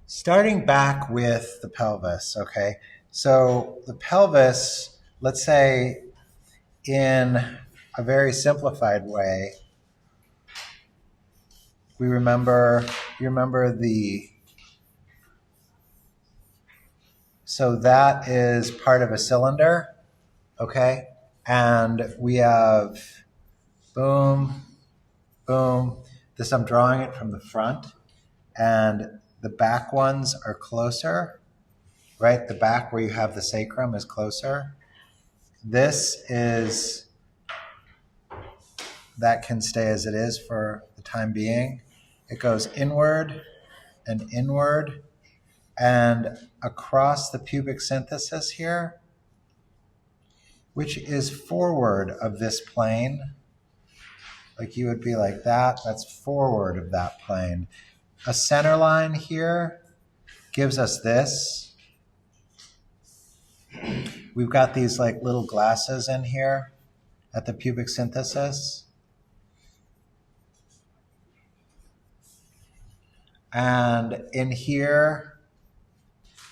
Starting back with the pelvis, okay? So the pelvis, let's say in a very simplified way, you remember so that is part of a cylinder, okay? And we have boom, boom. This, I'm drawing it from the front, and the back ones are closer, right? The back where you have the sacrum is closer. This is, that can stay as it is for the time being. It goes inward and inward and across the pubic symphysis here, which is forward of this plane. Like you would be like that, that's forward of that plane. A center line here gives us this. We've got these like little glasses in here at the pubic symphysis. And in here,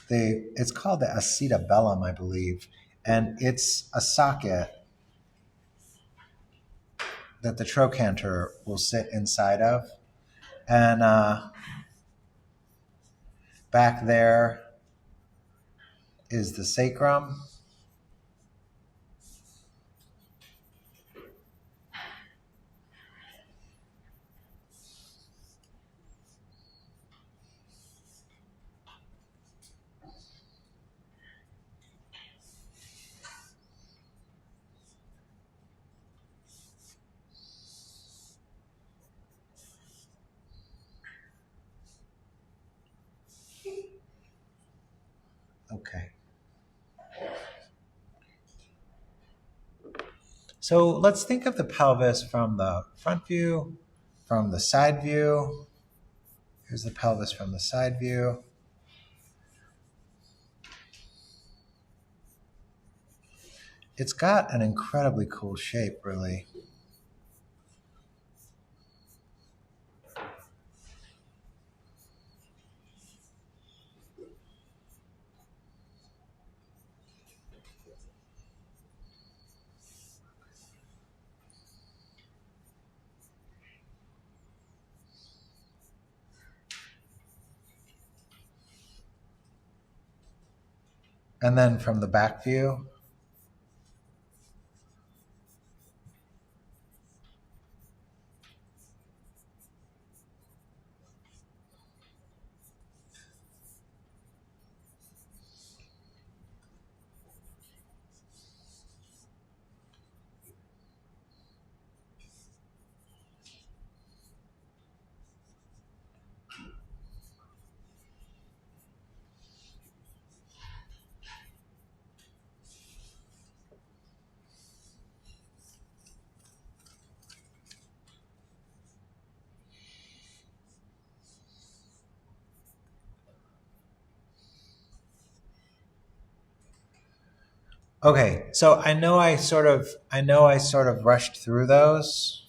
it's called the acetabellum, I believe. And it's a socket that the trochanter will sit inside of. And back there is the sacrum. Okay. So let's think of the pelvis from the front view, from the side view. Here's the pelvis from the side view. It's got an incredibly cool shape, really. And then from the back view, okay, so I know I sort of rushed through those.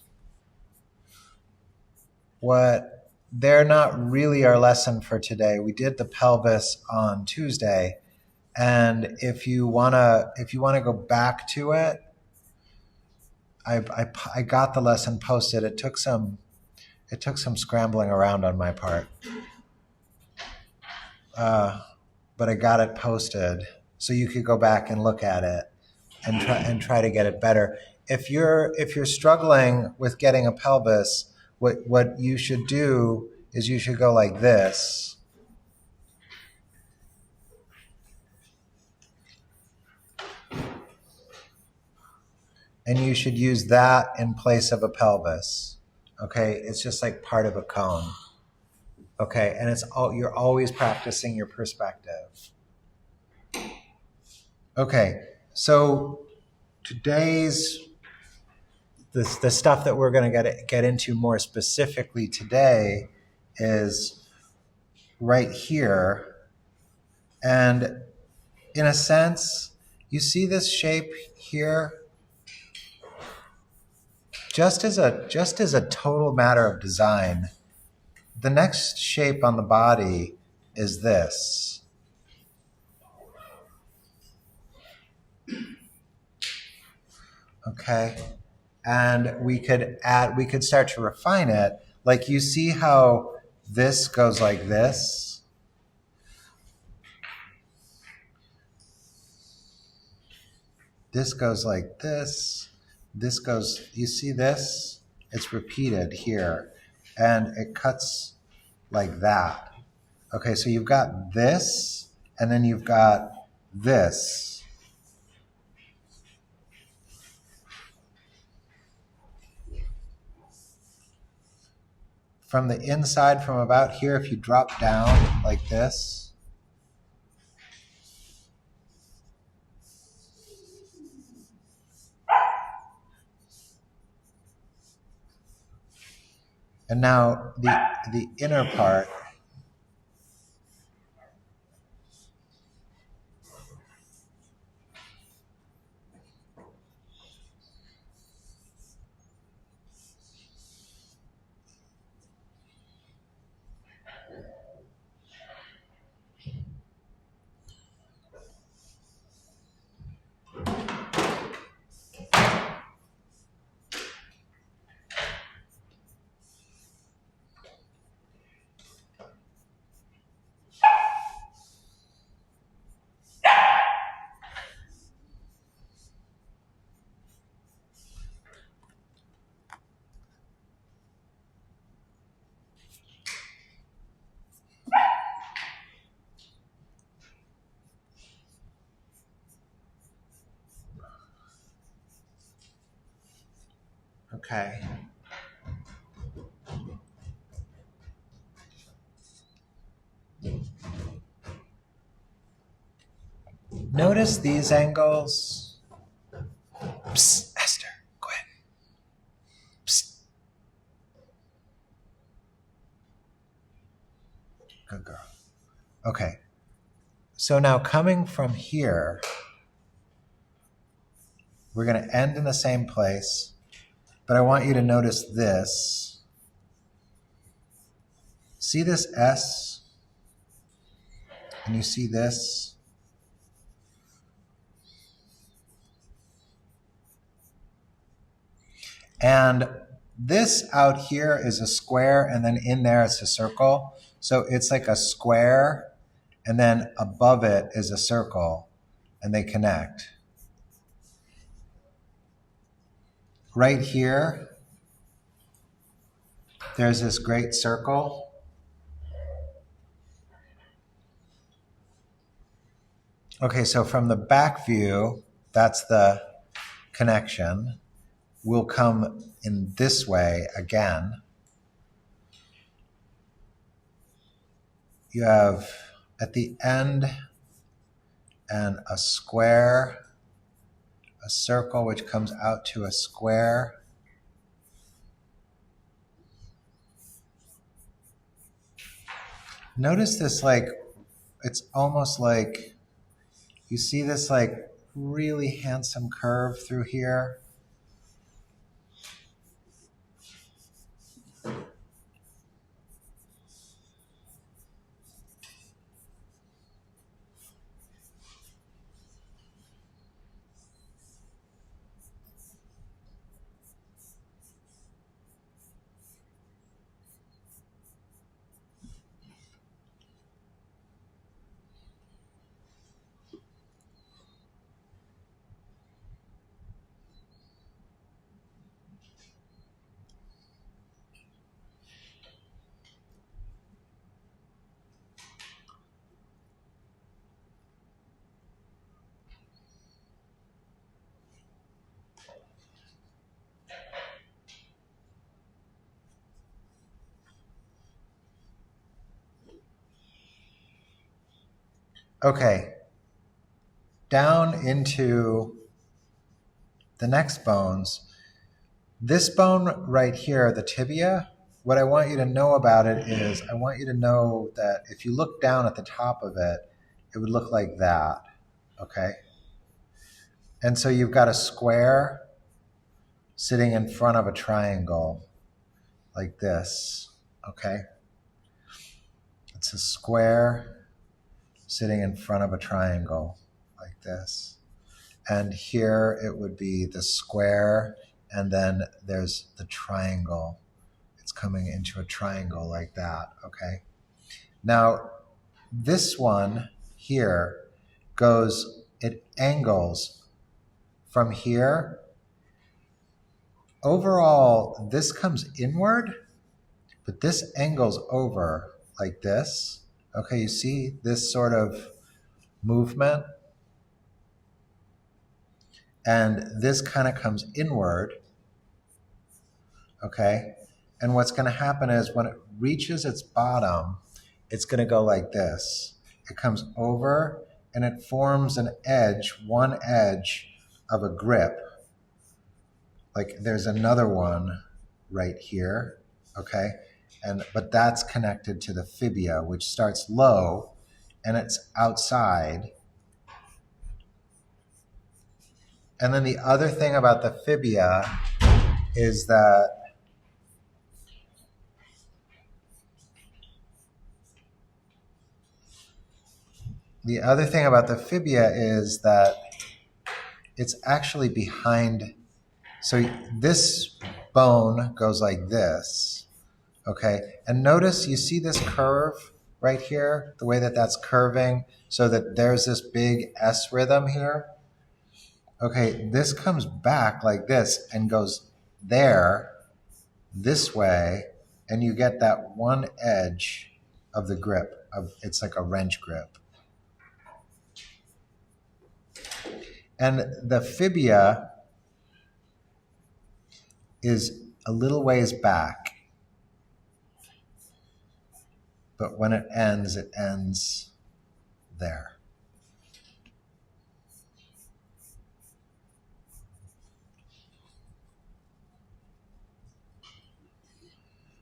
They're not really our lesson for today. We did the pelvis on Tuesday, and if you wanna go back to it, I got the lesson posted. It took some scrambling around on my part, but I got it posted. So you could go back and look at it and try to get it better. If you're struggling with getting a pelvis, what you should do is you should go like this. And you should use that in place of a pelvis. Okay, it's just like part of a cone. Okay, and you're always practicing your perspective. Okay, so today's the stuff that we're going to get into more specifically today is right here, and in a sense, you see this shape here. Just as a total matter of design, the next shape on the body is this. Okay, and we could start to refine it. Like, you see how this goes like this? This goes like this. This goes, you see this? It's repeated here, and it cuts like that. Okay, so you've got this, and then you've got this. From the inside, from about here, if you drop down like this, and now the inner part, okay. Notice these angles. Psst, Esther, go ahead. Psst. Good girl. Okay. So now coming from here, we're going to end in the same place, but I want you to notice this. See this S? And you see this? And this out here is a square, and then in there it's a circle. So it's like a square, and then above it is a circle, and they connect. Right here, there's this great circle. Okay, so from the back view, that's the connection. We'll come in this way again. You have at the end and a square, a circle which comes out to a square. Notice this, like, it's almost like, you see this like really handsome curve through here? Okay, down into the next bones. This bone right here, the tibia, what I want you to know about it is, I want you to know that if you look down at the top of it, it would look like that, okay? And so you've got a square sitting in front of a triangle like this, okay? It's a square sitting in front of a triangle like this. And here it would be the square, and then there's the triangle. It's coming into a triangle like that, okay? Now, this one here it angles from here. Overall, this comes inward, but this angles over like this. Okay, you see this sort of movement? And this kind of comes inward, okay? And what's going to happen is when it reaches its bottom, it's going to go like this. It comes over and it forms an edge, one edge of a grip. Like there's another one right here, okay? But that's connected to the fibia, which starts low and it's outside. And then the other thing about the fibia is that it's actually behind. So this bone goes like this, okay? And notice you see this curve right here, the way that that's curving so that there's this big S rhythm here. Okay, this comes back like this and goes there, this way, and you get that one edge of the grip. It's like a wrench grip. And the fibia is a little ways back. But when it ends there.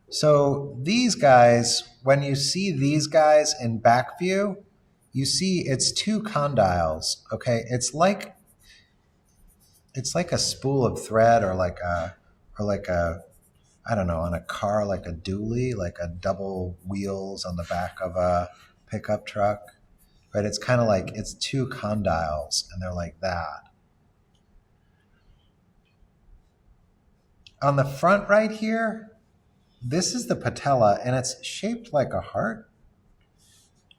So these guys, when you see these guys in back view, you see it's two condyles, okay? It's like a spool of thread or like a I don't know, on a car, like a dually, like a double wheels on the back of a pickup truck, right? It's kind of like it's two condyles and they're like that. On the front right here, this is the patella and it's shaped like a heart.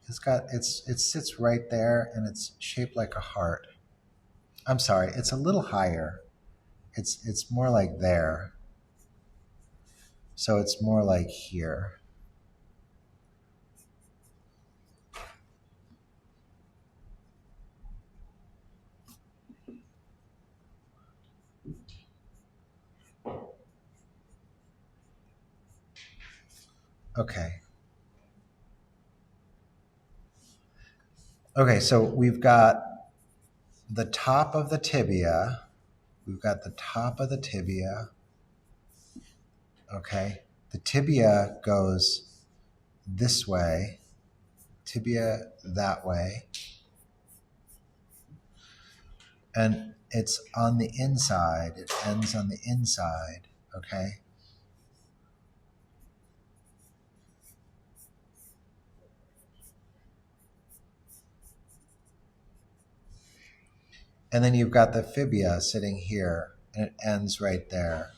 It sits right there and it's shaped like a heart. I'm sorry, it's a little higher. It's more like there. So it's more like here. Okay. Okay, so we've got the top of the tibia. We've got the top of the tibia. Okay. The tibia goes this way, tibia that way. And it's on the inside. It ends on the inside. Okay. And then you've got the fibia sitting here, and it ends right there.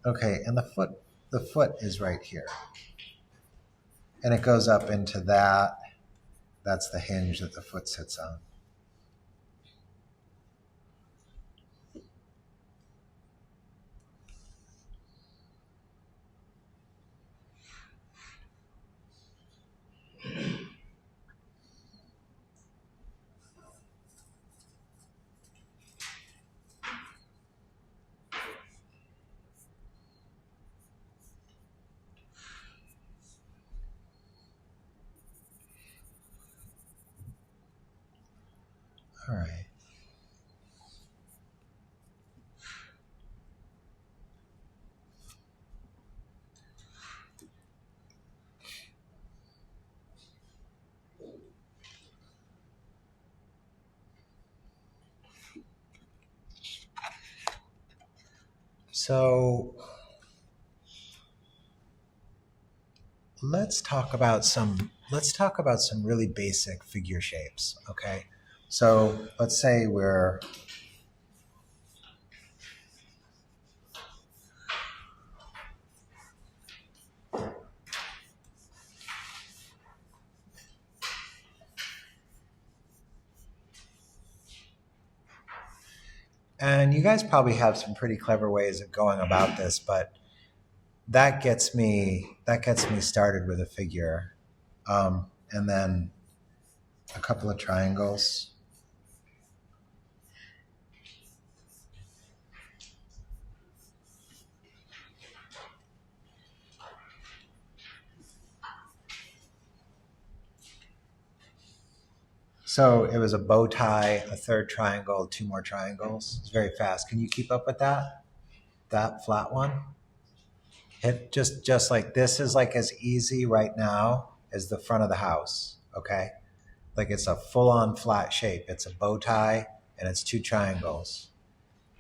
Okay, and the foot is right here. And it goes up into that. That's the hinge that the foot sits on. All right. So let's talk about some really basic figure shapes, okay? So let's say we're and you guys probably have some pretty clever ways of going about this, but that gets me started with a figure, and then a couple of triangles. So it was a bow tie, a third triangle, two more triangles. It's very fast. Can you keep up with that? That flat one? It just like this is like as easy right now as the front of the house, okay? Like it's a full-on flat shape. It's a bow tie and it's two triangles.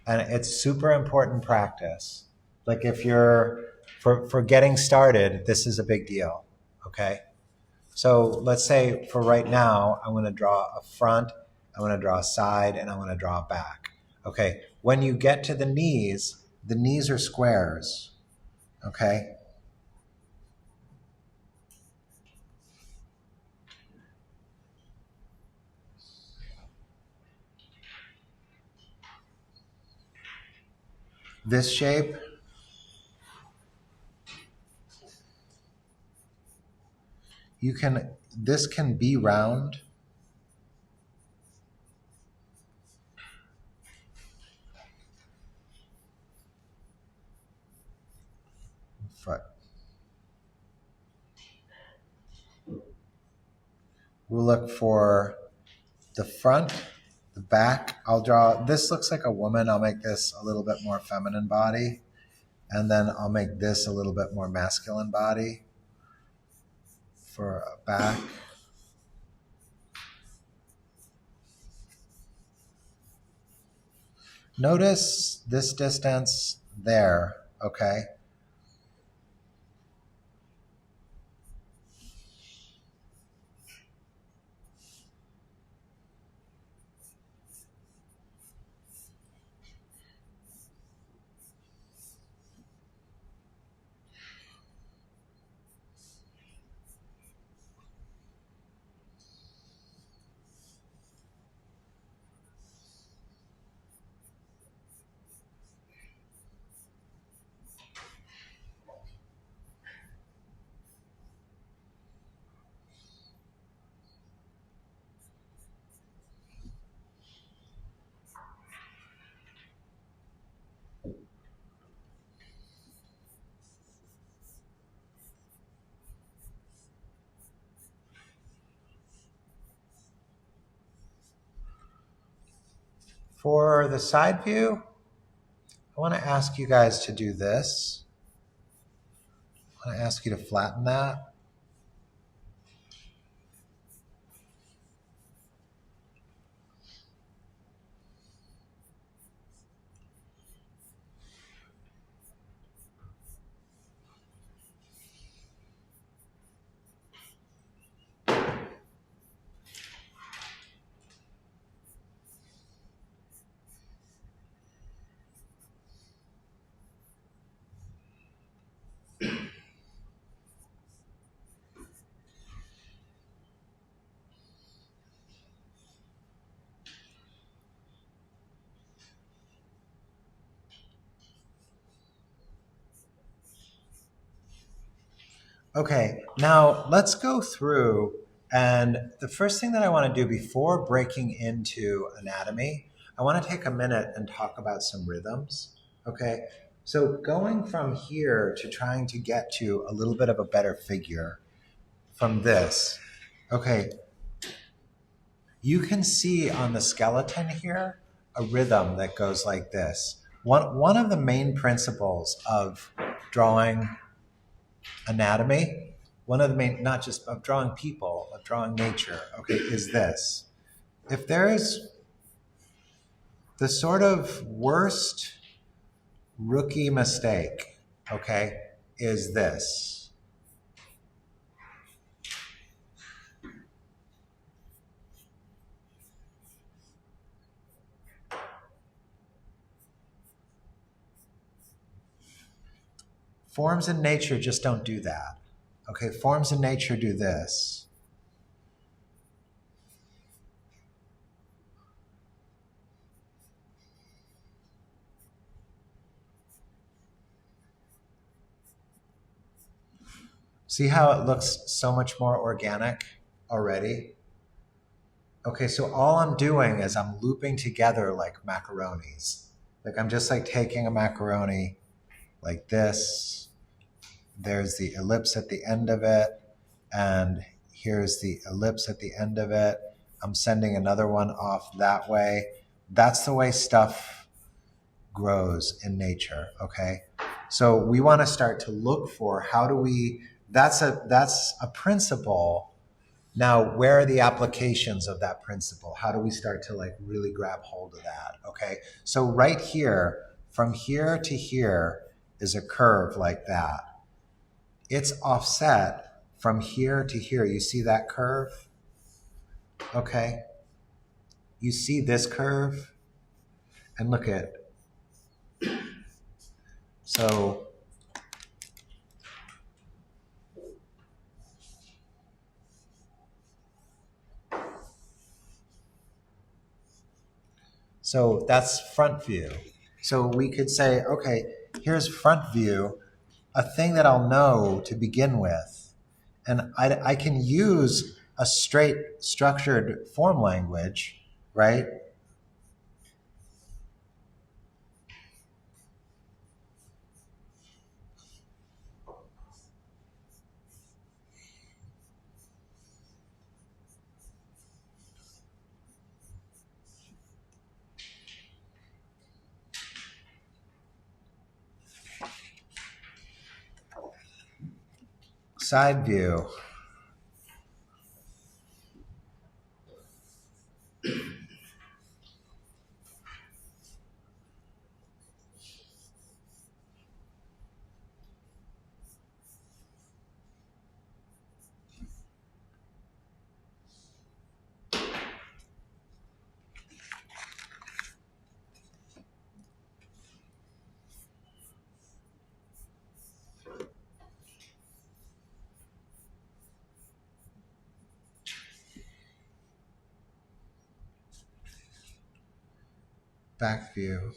And it's super important practice. Like if you're for getting started, this is a big deal, okay? So let's say for right now, I'm going to draw a front, I'm going to draw a side, and I'm going to draw a back. Okay, when you get to the knees are squares, okay? This shape, this can be round. Front. We'll look for the front, the back. I'll draw, this looks like a woman. I'll make this a little bit more feminine body. And then I'll make this a little bit more masculine body for a back. Notice this distance there, okay? For the side view, I want to ask you guys to do this. I want to ask you to flatten that. Okay, now let's go through, and the first thing that I want to do before breaking into anatomy, I want to take a minute and talk about some rhythms, okay? So going from here to trying to get to a little bit of a better figure from this, okay, you can see on the skeleton here a rhythm that goes like this. One of the main principles of drawing anatomy, one of the main, not just of drawing people, of drawing nature, okay, is this. If there is the sort of worst rookie mistake, okay, is this. Forms in nature just don't do that. Okay, forms in nature do this. See how it looks so much more organic already? Okay, so all I'm doing is I'm looping together like macaronis. Like I'm just like taking a macaroni like this. There's the ellipse at the end of it, and here's the ellipse at the end of it. I'm sending another one off that way. That's the way stuff grows in nature, okay? So we want to start to look for how do we, that's a principle. Now, where are the applications of that principle? How do we start to like really grab hold of that, okay? So right here, from here to here is a curve like that. It's offset from here to here. You see that curve? Okay. You see this curve? And look at, so that's front view. So we could say, okay, here's front view, a thing that I'll know to begin with. And I can use a straight structured form language, right? Side view. Back view.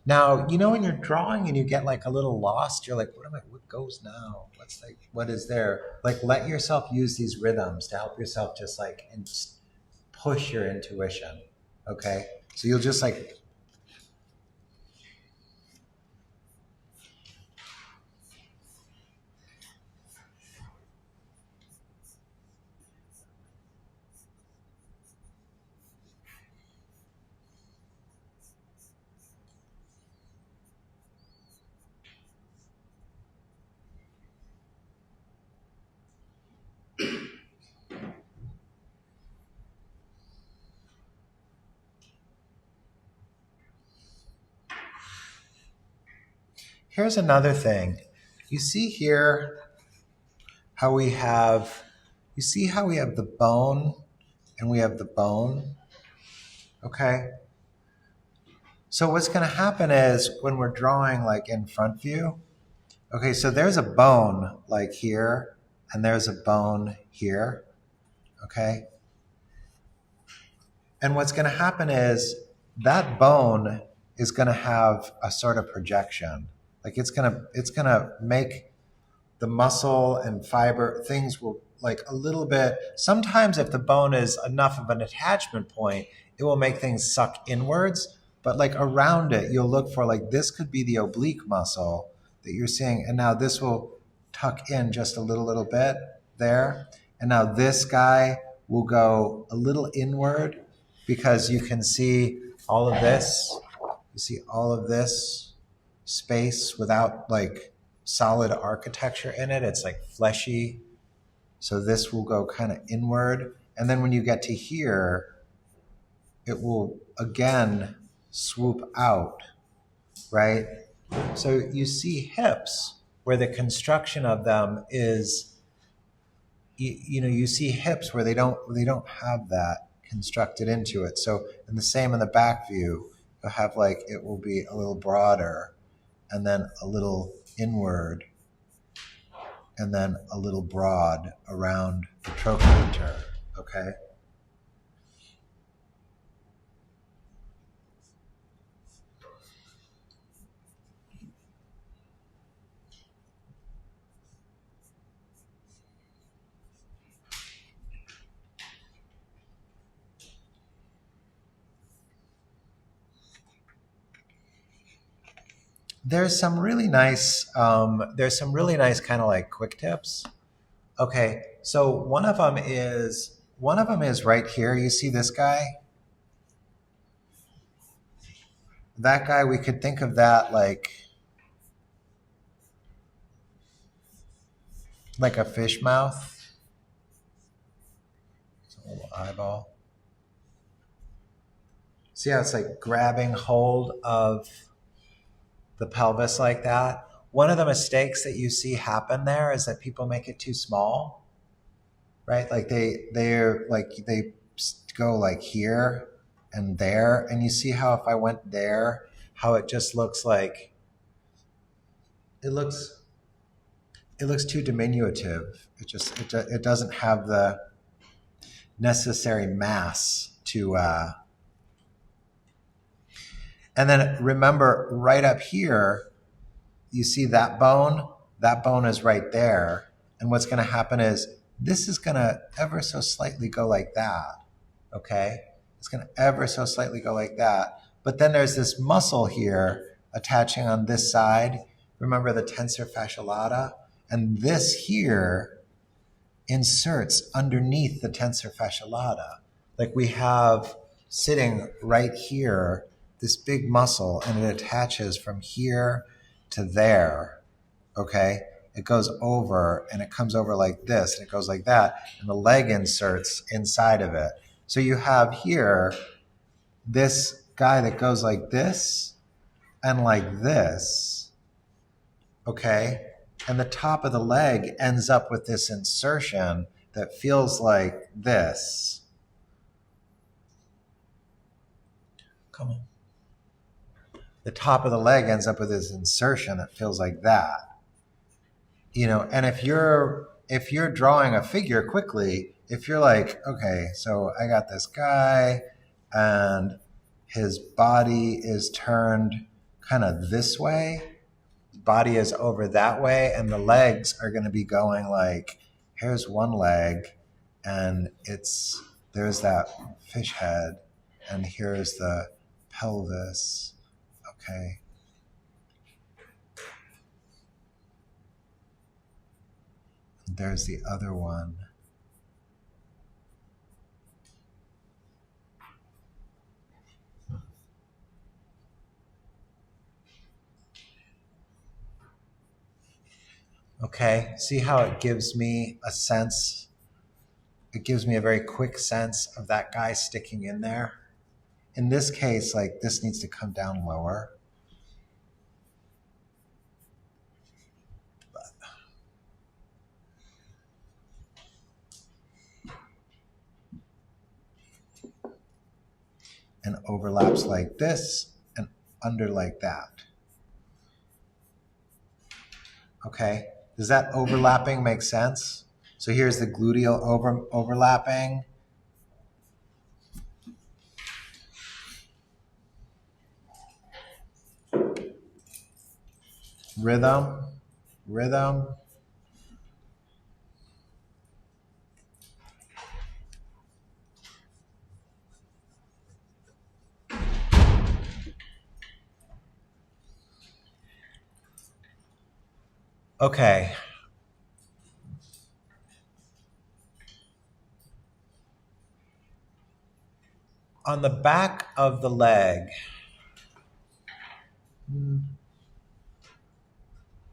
Now, you know, when you're drawing and you get like a little lost, you're like, what goes now? What's like, what is there? Like, let yourself use these rhythms to help yourself just like push your intuition. Okay. So you'll just like, here's another thing. You see here how we have, you see how we have the bone and we have the bone? Okay. So what's going to happen is when we're drawing like in front view, okay, so there's a bone like here and there's a bone here, okay? And what's going to happen is that bone is going to have a sort of projection. Like it's going to make the muscle and fiber, things will like a little bit, sometimes if the bone is enough of an attachment point, it will make things suck inwards. But like around it, you'll look for like this could be the oblique muscle that you're seeing. And now this will tuck in just a little bit there. And now this guy will go a little inward because you can see all of this. You see all of this space without like solid architecture in it. It's like fleshy. So this will go kind of inward. And then when you get to here, it will again swoop out, right? So you see hips where the construction of them is, you see hips where they don't have that constructed into it. So, and the same in the back view, you'll have like, it will be a little broader and then a little inward and then a little broad around the trochanter, okay? There's some really nice kind of like quick tips. Okay, so one of them is right here. You see this guy? That guy, we could think of that like a fish mouth. It's a little eyeball. See how it's like grabbing hold of the pelvis like that? One of the mistakes that you see happen there is that people make it too small, right? Like they go like here and there, and you see how if I went there, how it just looks like it looks too diminutive. It doesn't have the necessary mass to. And then remember, right up here, you see that bone? That bone is right there. And what's going to happen is this is going to ever so slightly go like that, okay? It's going to ever so slightly go like that. But then there's this muscle here attaching on this side. Remember the tensor fasciae lata? And this here inserts underneath the tensor fasciae lata. Like we have sitting right here this big muscle, and it attaches from here to there, okay? It goes over, and it comes over like this, and it goes like that, and the leg inserts inside of it. So you have here this guy that goes like this and like this, okay? And the top of the leg ends up with this insertion that feels like this. Come on. The top of the leg ends up with this insertion that feels like that. And if you're drawing a figure quickly, if you're like, okay, so I got this guy and his body is turned kind of this way, body is over that way, and the legs are going to be going like, here's one leg and there's that fish head, and here's the pelvis. Okay. There's the other one. Okay, see how it gives me a sense? It gives me a very quick sense of that guy sticking in there. In this case, like this needs to come down lower. And overlaps like this and under like that. Okay, does that overlapping make sense? So here's the gluteal overlapping. Rhythm. Okay. On the back of the leg,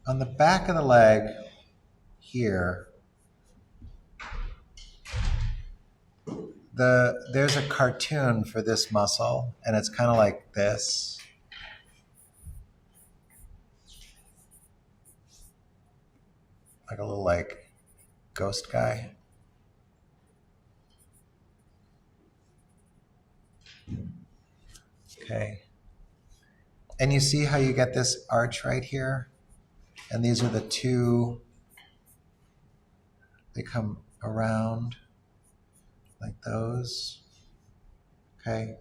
on the back of the leg here, there's a cartoon for this muscle, and it's kind of like this. Like a little like ghost guy. Okay. And you see how you get this arch right here? And these are the two, they come around like those. Okay.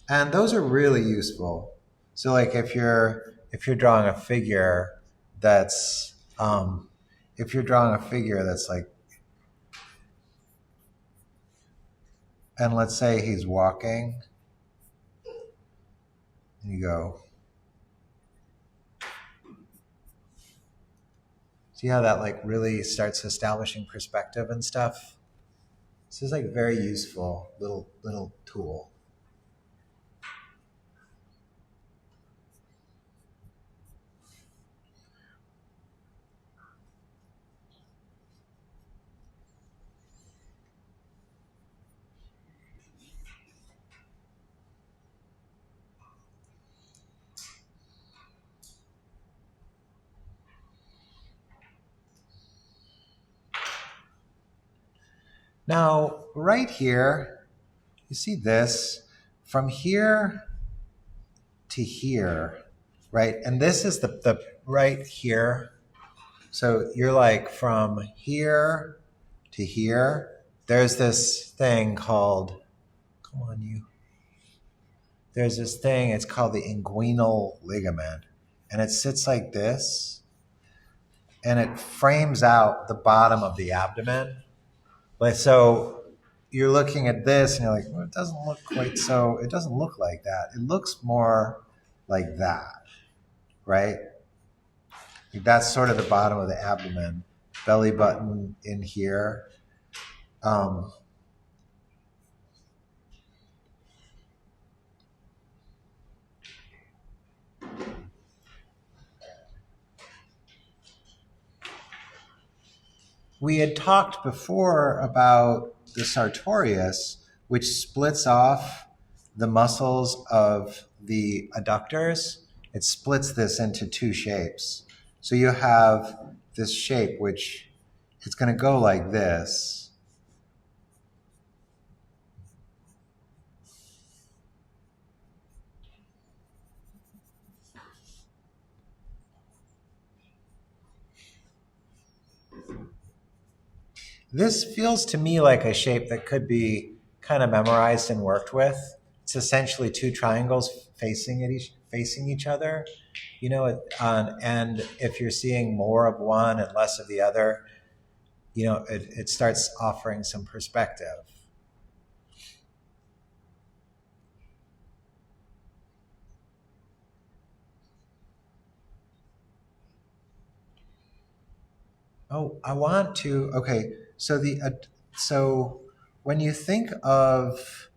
And those are really useful. So like if you're drawing a figure that's like, and let's say he's walking, and you go, see how that like really starts establishing perspective and stuff? This is like very useful little tool. Now, right here, you see this from here to here, right? And this is the right here. So you're like from here to here. There's this thing called, come on, you. There's this thing, it's called the inguinal ligament. And it sits like this. And it frames out the bottom of the abdomen. Like, so you're looking at this and you're like, well, it doesn't look quite so, it doesn't look like that. It looks more like that, right? Like that's sort of the bottom of the abdomen, belly button in here. We had talked before about the sartorius, which splits off the muscles of the adductors. It splits this into two shapes. So you have this shape, which it's going to go like this. This feels to me like a shape that could be kind of memorized and worked with. It's essentially two triangles facing each other, you know. And if you're seeing more of one and less of the other, you know, it starts offering some perspective. Oh, I want to. Okay, so so when you think of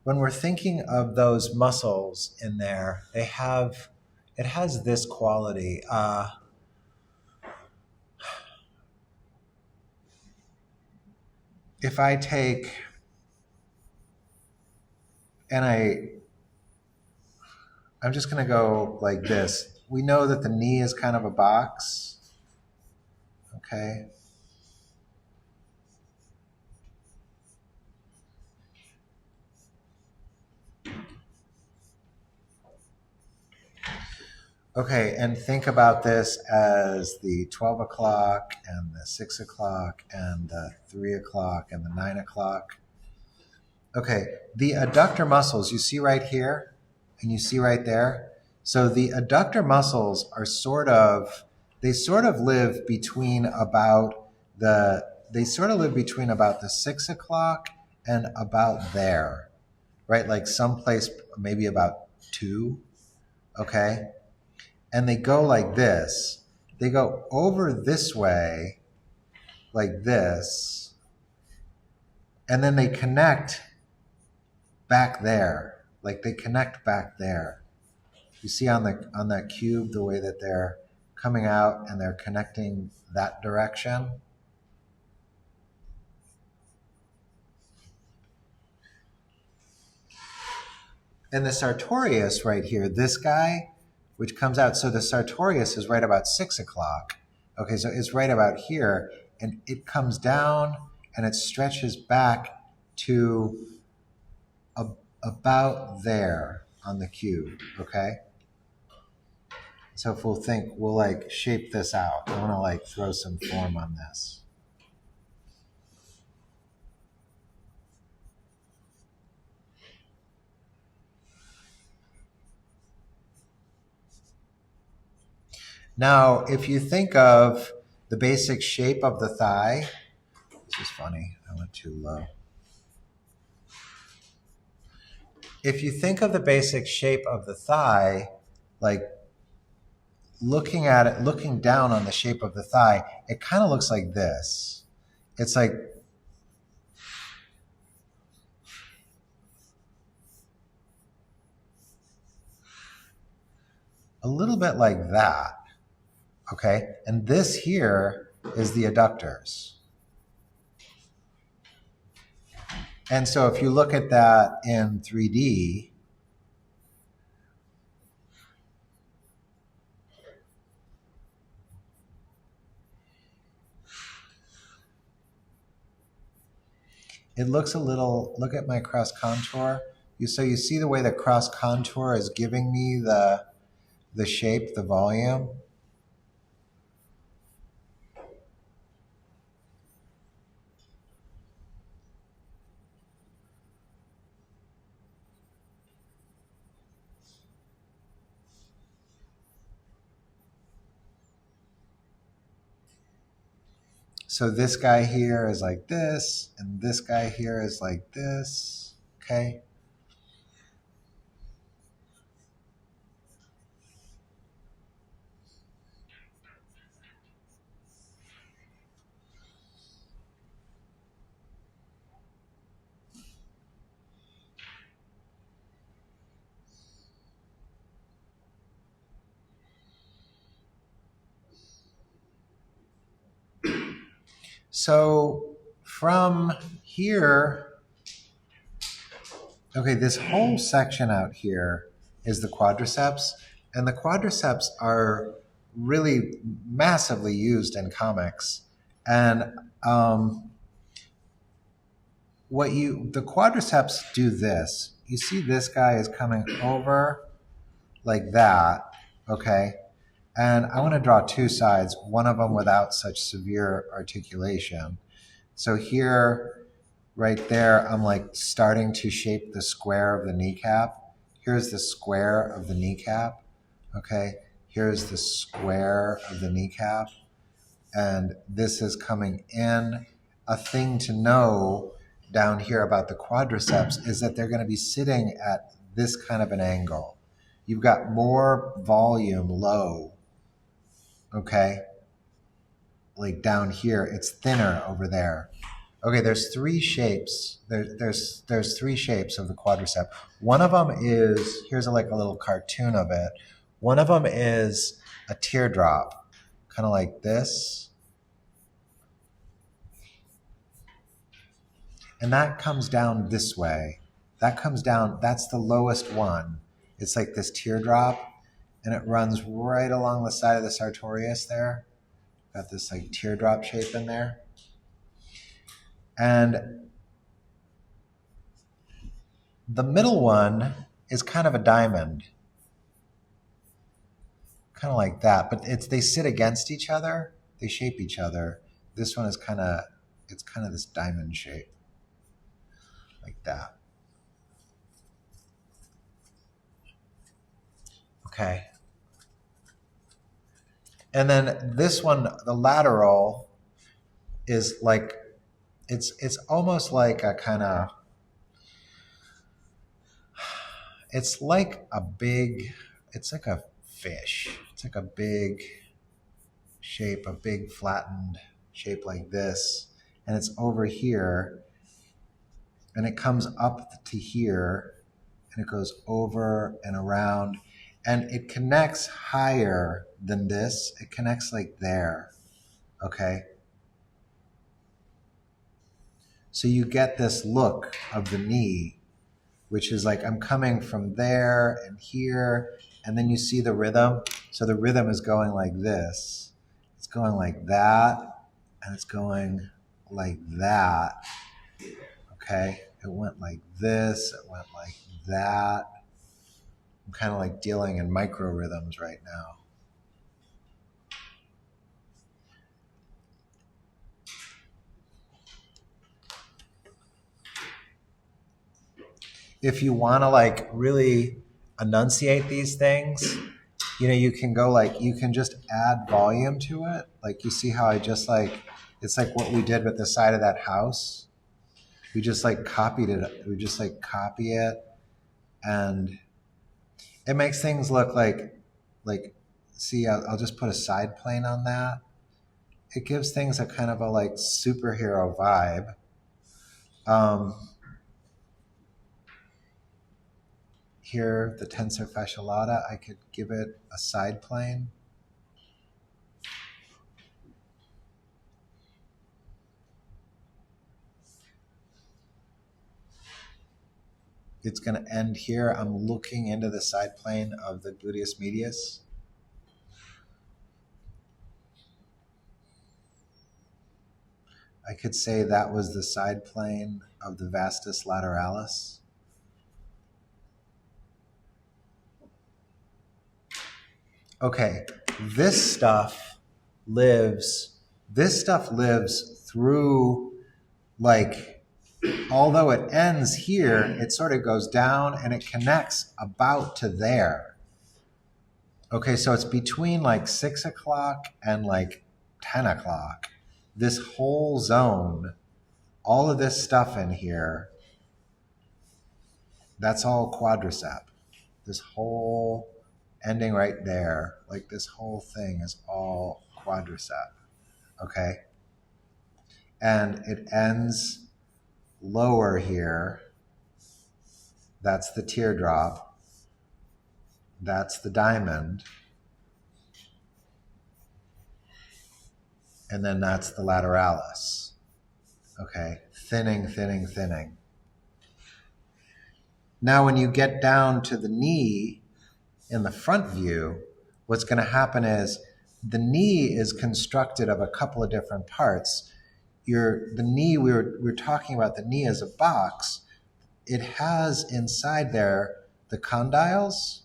when we're thinking of those muscles in there, it has this quality. If I take and I'm just going to go like this. We know that the knee is kind of a box. Okay. Okay, and think about this as the 12 o'clock and the 6 o'clock and the 3 o'clock and the 9 o'clock. Okay, the adductor muscles you see right here and you see right there. So the adductor muscles are they sort of live between about the 6 o'clock and about there, right? Like someplace maybe about 2. Okay. and they go like this. They go over this way, like this, and then they connect back there. Like they connect back there. You see on that cube the way that they're coming out and they're connecting that direction. And the sartorius right here, this guy, which comes out, so the sartorius is right about 6 o'clock. Okay, so it's right about here, and it comes down and it stretches back to about there on the cube, okay? So if we'll like shape this out. I want to like throw some form on this. Now, if you think of the basic shape of the thigh, this is funny, I went too low. If you think of the basic shape of the thigh, like looking at it, looking down on the shape of the thigh, it kind of looks like this. It's like a little bit like that, okay? And this here is the adductors. And so if you look at that in 3D, it looks a little, look at my cross contour. So you see the way the cross contour is giving me the shape, the volume. So this guy here is like this, and this guy here is like this, okay? So from here, okay, this whole section out here is the quadriceps, and the quadriceps are really massively used in comics. And the quadriceps do this. You see this guy is coming over like that, okay? And I want to draw two sides, one of them without such severe articulation. So here, right there, I'm like starting to shape the square of the kneecap. Here's the square of the kneecap, okay? Here's the square of the kneecap. And this is coming in. A thing to know down here about the quadriceps is that they're going to be sitting at this kind of an angle. You've got more volume low, okay? Like down here, it's thinner over there. Okay, there's three shapes. There's three shapes of the quadricep. One of them is, here's like a little cartoon of it. One of them is a teardrop, kind of like this. And that comes down this way. That comes down, that's the lowest one. It's like this teardrop, and it runs right along the side of the sartorius there. Got this like teardrop shape in there. And the middle one is kind of a diamond. Kind of like that, but they sit against each other. They shape each other. This one is it's kind of this diamond shape. Like that. Okay. And then this one, the lateral, is like, it's almost like a kind of, it's like a fish. It's like a big shape, a big flattened shape like this. And it's over here. And it comes up to here. And it goes over and around. And it connects higher than this. It connects like there. Okay? So you get this look of the knee, which is like I'm coming from there and here, and then you see the rhythm. So the rhythm is going like this. It's going like that, and it's going like that. Okay? It went like this, it went like that. I'm kind of like dealing in micro rhythms right now. If you want to like really enunciate these things, you can go like, you can just add volume to it. Like you see how I just like, it's like what we did with the side of that house. We just like copied it. We just like copy it, and it makes things look like, see, I'll just put a side plane on that. It gives things a kind of a like superhero vibe. Here, the tensor fascia lata, I could give it a side plane. It's going to end here. I'm looking into the side plane of the gluteus medius. I could say that was the side plane of the vastus lateralis. Okay, this stuff lives through, like, although it ends here, it sort of goes down and it connects about to there. Okay, so it's between like 6 o'clock and like 10 o'clock. This whole zone, all of this stuff in here, that's all quadricep. This whole ending right there, like this whole thing is all quadricep, okay? And it ends lower here. That's the teardrop. That's the diamond. And then that's the lateralis, okay? Thinning, thinning, thinning. Now, when you get down to the knee in the front view, what's going to happen is the knee is constructed of a couple of different parts. The knee, we were talking about the knee as a box. It has inside there the condyles,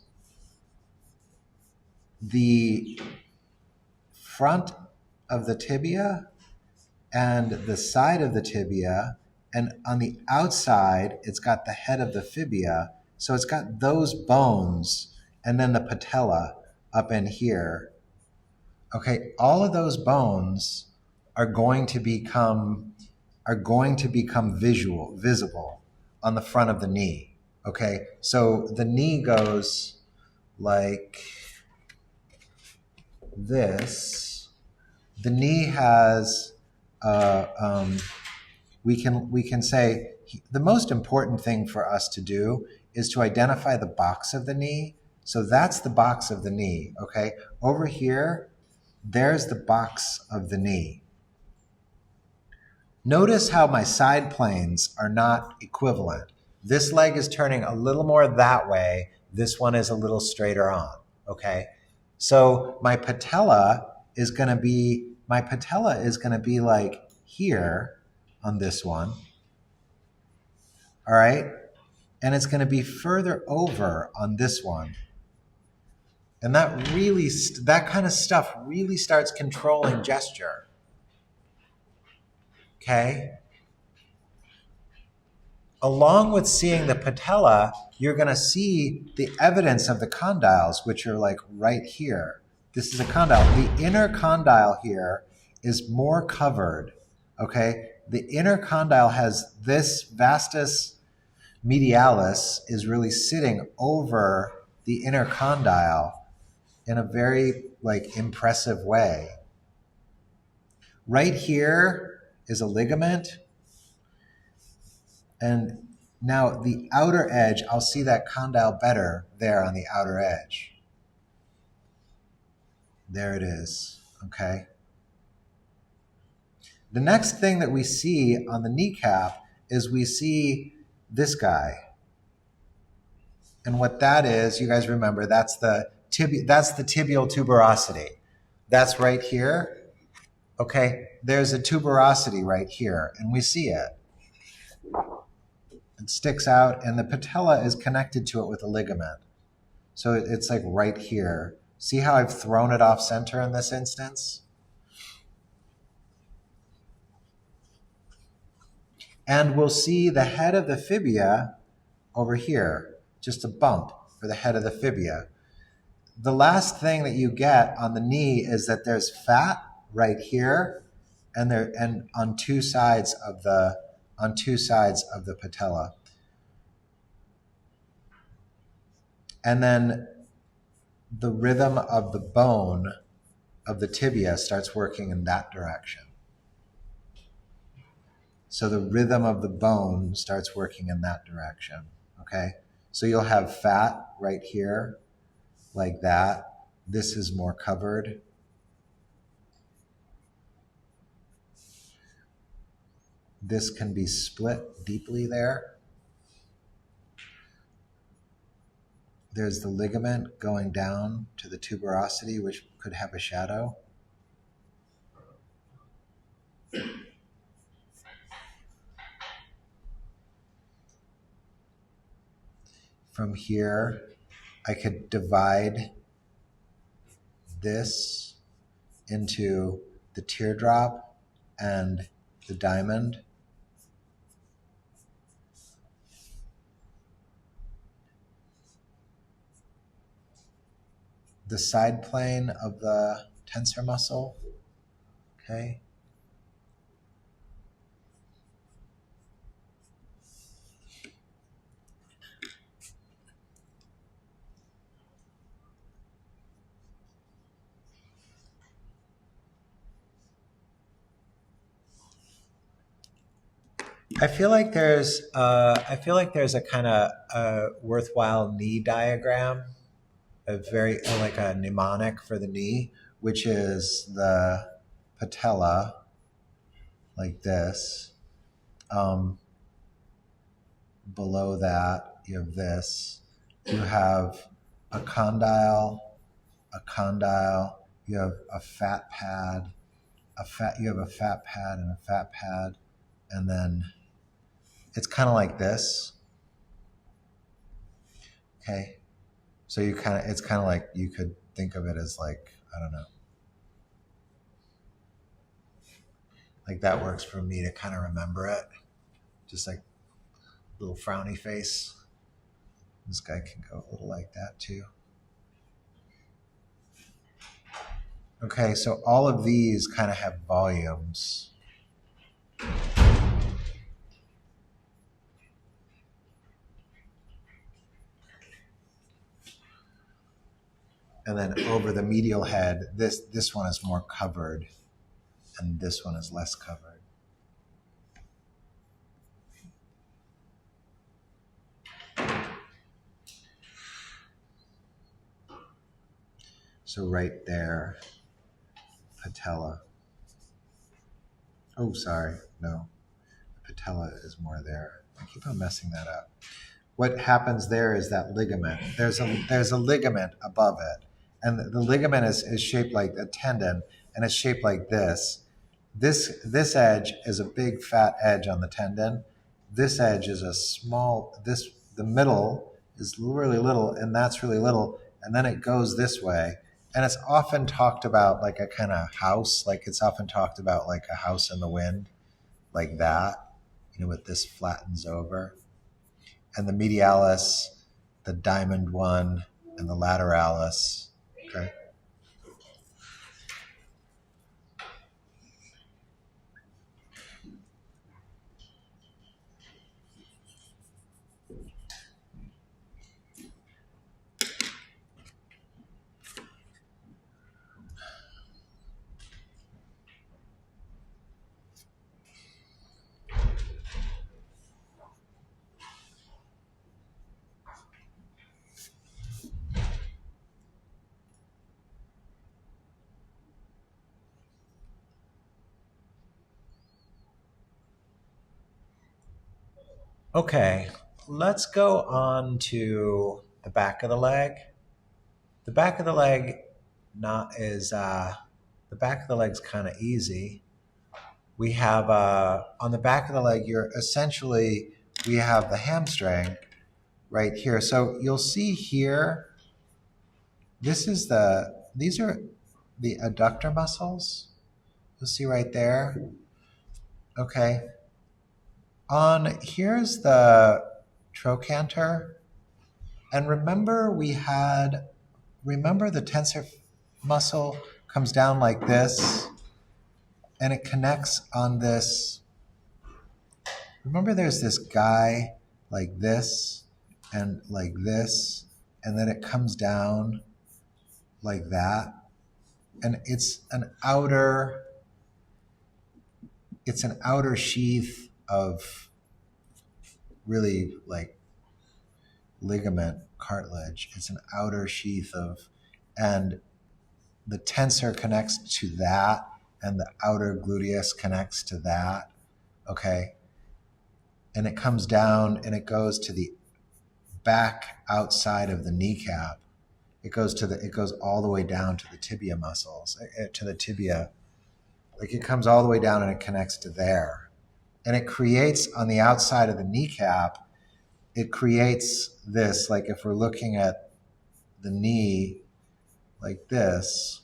the front of the tibia, and the side of the tibia, and on the outside, it's got the head of the fibia. So it's got those bones, and then the patella up in here. Okay, all of those bones are going to become visible on the front of the knee. Okay, so the knee goes like this. The knee has we can say the most important thing for us to do is to identify the box of the knee. So that's the box of the knee, okay? Over here, there's the box of the knee. Notice how my side planes are not equivalent. This leg is turning a little more that way. This one is a little straighter on, okay? So my patella is going to be like here on this one, all right? And it's going to be further over on this one. And that kind of stuff really starts controlling gesture, okay? Along with seeing the patella, you're going to see the evidence of the condyles, which are like right here. This is a condyle. The inner condyle here is more covered, okay? The inner condyle has this vastus medialis is really sitting over the inner condyle. in a very like impressive way. Right here is a ligament. And now the outer edge, I'll see that condyle better there on the outer edge. There it is, okay? The next thing that we see on the kneecap is we see this guy. And what that is, you guys remember, that's the tibial tuberosity. That's right here. Okay, there's a tuberosity right here, and we see it. It sticks out, and the patella is connected to it with a ligament. So it's like right here. See how I've thrown it off center in this instance? And we'll see the head of the fibia over here, just a bump for the head of the fibia. The last thing that you get on the knee is that there's fat right here and on two sides of the patella. And then the rhythm of the bone of the tibia starts working in that direction. So the rhythm of the bone starts working in that direction, okay? So you'll have fat right here, like that. This is more covered. This can be split deeply there. There's the ligament going down to the tuberosity, which could have a shadow. From here, I could divide this into the teardrop and the diamond. The side plane of the tensor muscle, okay? I feel like there's a kind of worthwhile knee diagram, like a mnemonic for the knee, which is the patella, like this. Below that, you have this. You have a condyle. You have a fat pad. You have a fat pad and a fat pad, and then it's kind of like this. Okay, so it's kind of like, you could think of it as like, I don't know, like that works for me to kind of remember it. Just like little frowny face. This guy can go a little like that too. Okay, so all of these kind of have volumes. And then over the medial head, this one is more covered, and this one is less covered. So right there, patella. Oh, sorry, no. Patella is more there. I keep on messing that up. What happens there is that ligament. There's a ligament above it, and the ligament is shaped like a tendon, and it's shaped like this. This edge is a big fat edge on the tendon. This edge is a small. The middle is really little, and that's really little, and then it goes this way. And it's often talked about like a kind of house, like it's often talked about like a house in the wind, like that, with this flattens over. And the medialis, the diamond one, and the lateralis, okay? Okay, let's go on to the back of the leg. The back of the leg the back of the leg's kind of easy. We have on the back of the leg, we have the hamstring right here. So you'll see here, these are the adductor muscles. You'll see right there. Okay. Here's the trochanter. And remember the tensor muscle comes down like this and it connects on this. Remember there's this guy like this, and then it comes down like that. And it's an outer sheath of really like ligament cartilage. It's an outer sheath and the tensor connects to that, and the outer gluteus connects to that. Okay. And it comes down and it goes to the back outside of the kneecap. It goes all the way down to the tibia muscles, to the tibia. Like it comes all the way down and it connects to there. And it creates on the outside of the kneecap, it creates this, like if we're looking at the knee like this,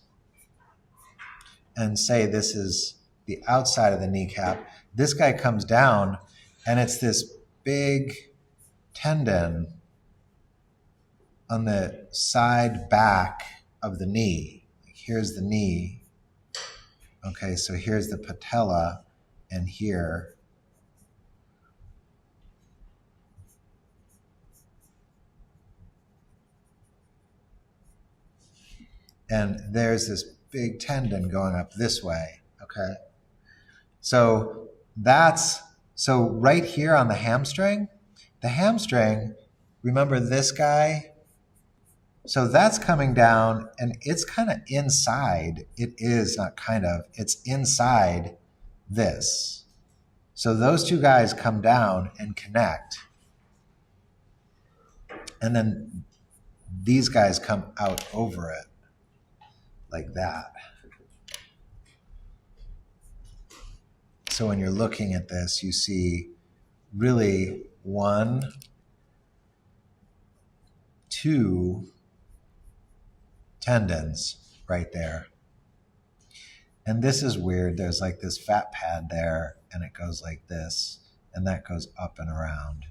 and say this is the outside of the kneecap, this guy comes down and it's this big tendon on the side back of the knee. Here's the knee. Okay, so here's the patella, and here. And there's this big tendon going up this way, okay? So right here on the hamstring, remember this guy? So that's coming down and it's kind of inside. It is not kind of, it's inside this. So those two guys come down and connect. And then these guys come out over it like that. So when you're looking at this, you see really 1, 2 tendons right there. And this is weird. There's like this fat pad there, and it goes like this, and that goes up and around.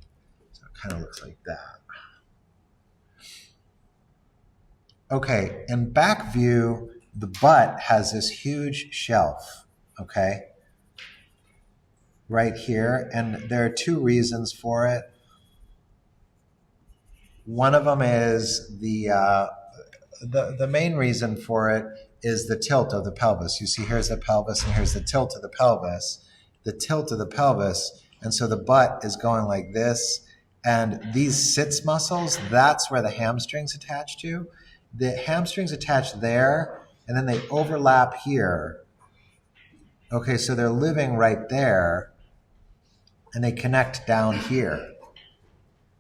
So it kind of looks like that. Okay, in back view, the butt has this huge shelf, okay, right here. And there are 2 reasons for it. One of them is the main reason for it is the tilt of the pelvis. You see, here's the pelvis and here's the tilt of the pelvis. The tilt of the pelvis, and so the butt is going like this. And these sits muscles, that's where the hamstring's attached to. The hamstring's attached there, and then they overlap here. Okay, so they're living right there, and they connect down here.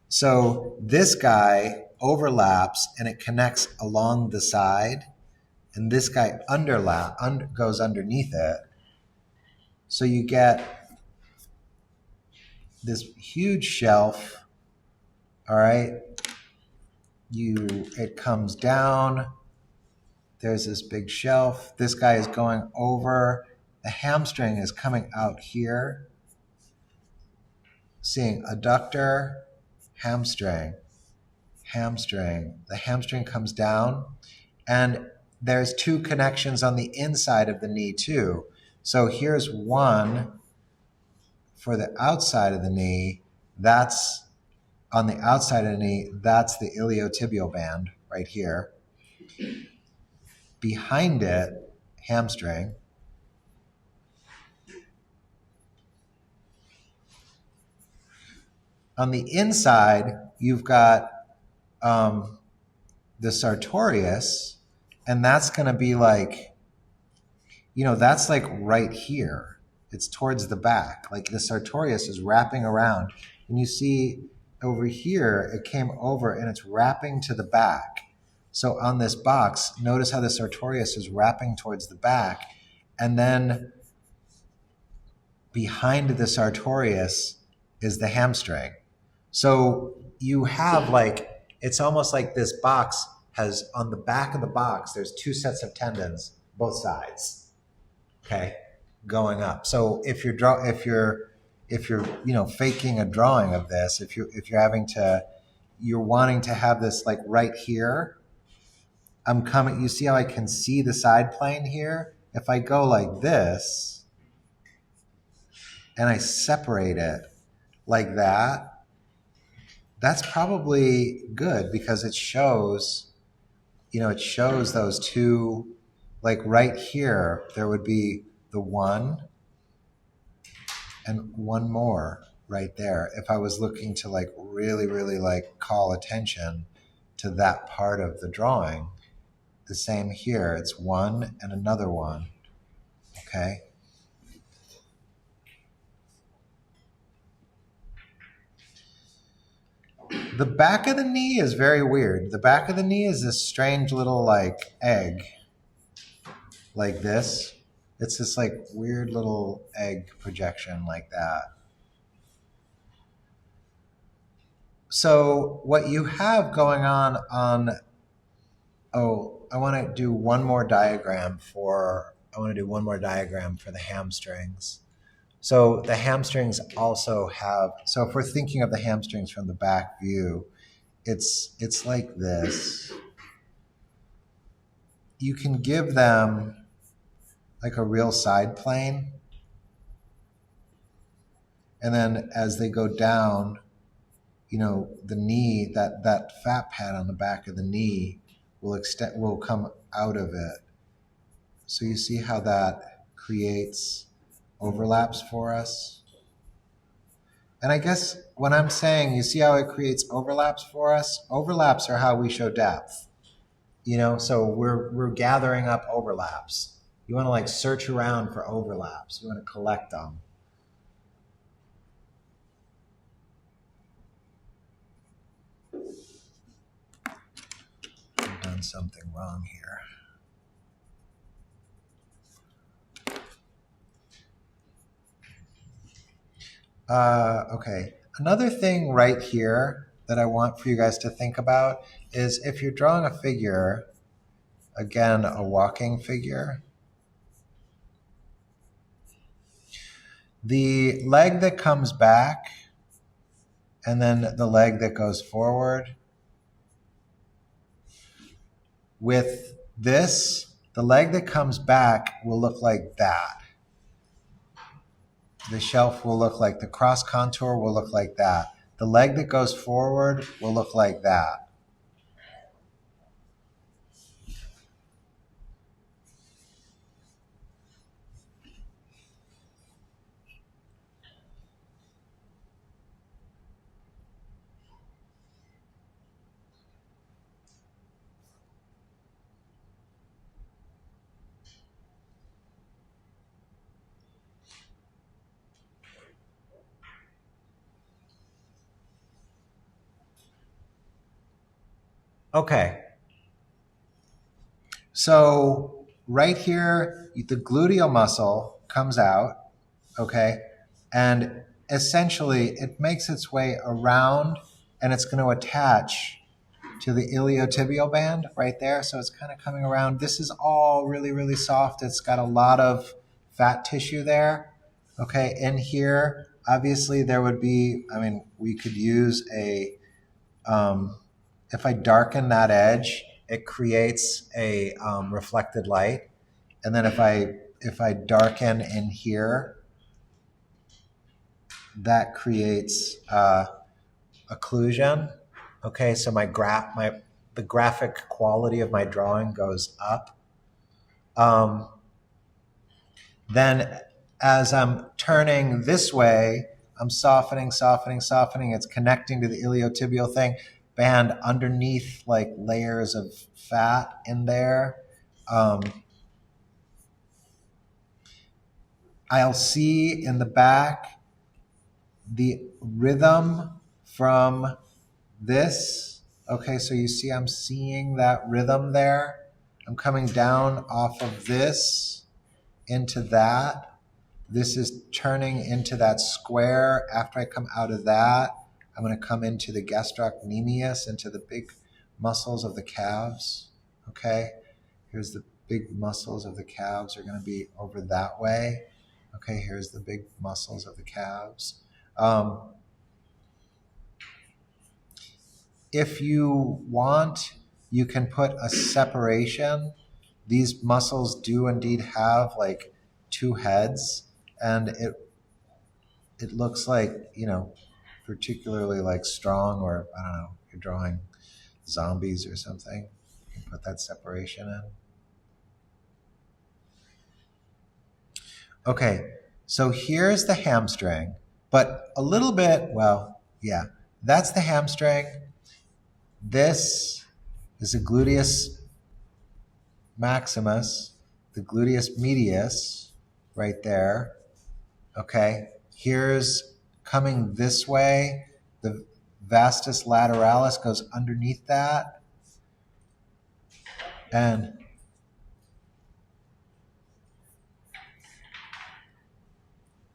So this guy overlaps and it connects along the side, and this guy goes underneath it. So you get this huge shelf, all right? It comes down, there's this big shelf, this guy is going over, the hamstring is coming out here, seeing adductor, hamstring, the hamstring comes down, and there's 2 connections on the inside of the knee too. So here's one for the outside of the knee, that's on the outside of the knee, that's the iliotibial band right here. Behind it, hamstring. On the inside, you've got the sartorius, and that's going to be like, that's like right here. It's towards the back. Like the sartorius is wrapping around And you see over here, it came over and it's wrapping to the back. So on this box, notice how the sartorius is wrapping towards the back. And then behind the sartorius is the hamstring. So you have like, it's almost like this box has, on the back of the box, there's two sets of tendons, both sides, okay, going up. So if you're faking a drawing of this, if you're wanting to have this like right here, you see how I can see the side plane here? If I go like this and I separate it like that, that's probably good because it shows those two, like right here, there would be the one and one more right there. If I was looking to like really, really like call attention to that part of the drawing, the same here, it's one and another one, okay? The back of the knee is very weird. The back of the knee is this strange little like egg, like this. It's this like weird little egg projection like that. So what you have going on, I want to do one more diagram for the hamstrings. So the hamstrings also have, so if we're thinking of the hamstrings from the back view, it's like this. You can give them like a real side plane. And then as they go down, the knee, that fat pad on the back of the knee will come out of it. So you see how that creates overlaps for us? And I guess when I'm saying, you see how it creates overlaps for us? Overlaps are how we show depth. So we're gathering up overlaps. You want to like search around for overlaps. You want to collect them. I've done something wrong here. Okay. Another thing right here that I want for you guys to think about is if you're drawing a figure, again, a walking figure, the leg that comes back and then the leg that goes forward, with this, the leg that comes back will look like that. The shelf will look like, the cross contour will look like that. The leg that goes forward will look like that. Okay. So right here, the gluteal muscle comes out, okay? And essentially it makes its way around and it's going to attach to the iliotibial band right there. So it's kind of coming around. This is all really, really soft. It's got a lot of fat tissue there, okay? In here, obviously there would be, we could use if I darken that edge, it creates a reflected light. And then if I darken in here, that creates occlusion. Okay, so the graphic quality of my drawing goes up. Then as I'm turning this way, I'm softening. It's connecting to the iliotibial band underneath, like layers of fat in there. I'll see in the back the rhythm from this. Okay, so you see I'm seeing that rhythm there. I'm coming down off of this into that. This is turning into that square. After I come out of that, I'm going to come into the gastrocnemius, into the big muscles of the calves. Okay, here's the big muscles of the calves are going to be over that way. Okay, here's the big muscles of the calves. If you want, you can put a separation. These muscles do indeed have like two heads, and it looks like, you know, particularly like strong, or I don't know, you're drawing zombies or something. You can put that separation in. Okay, so here's the hamstring, but a little bit, well, yeah, that's the hamstring. This is the gluteus maximus, the gluteus medius, right there. Okay, here's coming this way. The vastus lateralis goes underneath that. And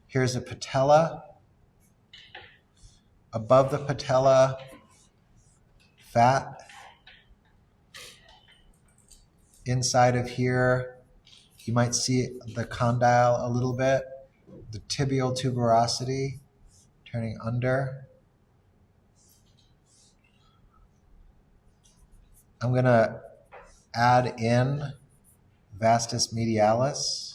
here's a patella. Above the patella, fat. Inside of here, you might see the condyle a little bit, the tibial tuberosity turning under. I'm going to add in vastus medialis.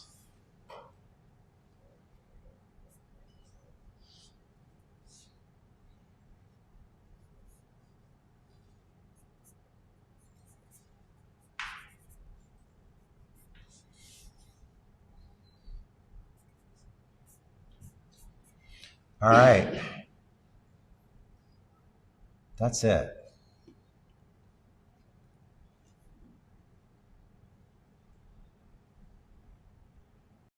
All right. That's it.